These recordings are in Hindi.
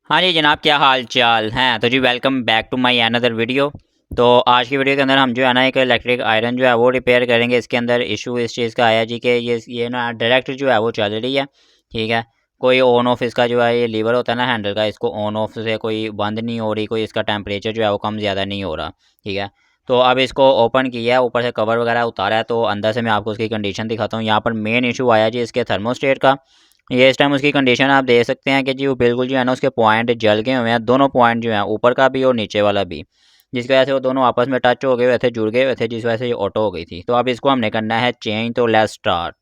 हाँ जी जनाब, क्या हाल चाल हैं। तो जी welcome back to my another video. तो आज की वीडियो के अंदर हम जो है ना एक इलेक्ट्रिक आयरन जो है वो रिपेयर करेंगे। इसके अंदर इशू इस चीज़ का आया जी कि ये ना डायरेक्ट जो है वो चल रही है, ठीक है। कोई ऑन ऑफ इसका जो है ये लीवर होता है ना हैंडल का, इसको ऑन ऑफ से कोई बंद नहीं हो रही, कोई इसका टेम्परेचर जो है वो कम ज़्यादा नहीं हो रहा, ठीक है। तो अब इसको ओपन किया है, ऊपर से कवर वगैरह उतारा है, तो अंदर से मैं आपको उसकी कंडीशन दिखाता हूँ। यहाँ पर मेन इशू आया जी इसके थर्मोस्टेट का। ये इस टाइम उसकी कंडीशन आप देख सकते हैं कि जी वो बिल्कुल जो है ना उसके पॉइंट जल गए हुए हैं, दोनों पॉइंट जो हैं, ऊपर का भी और नीचे वाला भी, जिसकी वजह से वो दोनों आपस में टच हो गए हुए थे, जुड़ गए हुए थे, जिस वजह से ये ऑटो हो गई थी। तो अब इसको हमने करना है चेंज। तो लेट्स स्टार्ट।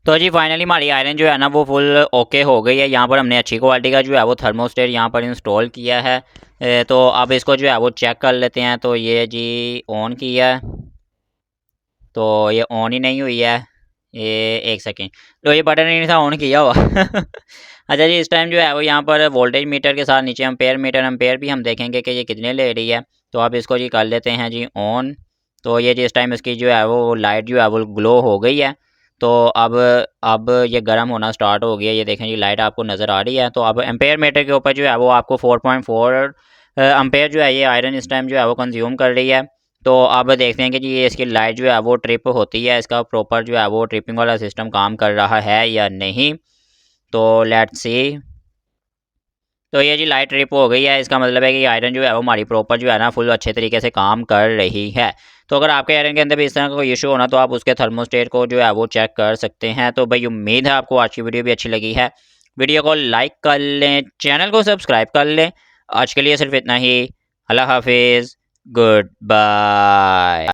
तो जी फाइनली हमारी आयरन जो है ना वो फुल ओके हो गई है। यहाँ पर हमने अच्छी क्वालिटी का जो है वो थर्मोस्टेट यहाँ पर इंस्टॉल किया है। तो अब इसको जो है वो चेक कर लेते हैं। तो ये जी ऑन किया है, तो ये ऑन ही नहीं हुई है। ये एक सेकेंड, तो ये बटन ही नहीं था ऑन किया हुआ अच्छा जी, इस टाइम जो है वो यहाँ पर वोल्टेज मीटर के साथ नीचे एम्पेयर मीटर, एम्पेयर भी हम देखेंगे कि ये कितने ले रही है। तो अब इसको जी कर लेते हैं जी ऑन। तो ये जी इस टाइम इसकी जो है वो लाइट जो है वो ग्लो हो गई है। तो अब ये गर्म होना स्टार्ट हो गया। ये देखें जी लाइट आपको नज़र आ रही है। तो अब एम्पेयर मीटर के ऊपर जो है वो आपको 4.4 एम्पेयर जो है ये आयरन इस टाइम जो है वो कंज्यूम कर रही है। तो अब देखते हैं कि जी ये इसकी लाइट जो है वो ट्रिप होती है, इसका प्रॉपर जो है वो ट्रिपिंग वाला सिस्टम काम कर रहा है या नहीं। तो लेट्स सी। तो ये जी लाइट ट्रिप हो गई है, इसका मतलब है कि आयरन जो है वो हमारी प्रॉपर जो है ना फुल अच्छे तरीके से काम कर रही है। तो अगर आपके आयरन के अंदर भी इस तरह का कोई इशू होना तो आप उसके थर्मोस्टेट को जो है वो चेक कर सकते हैं। तो भाई उम्मीद है आपको आज की वीडियो भी अच्छी लगी है। वीडियो को लाइक कर लें, चैनल को सब्सक्राइब कर लें। आज के लिए सिर्फ इतना ही। अल्लाह हाफिज़, गुड बाय।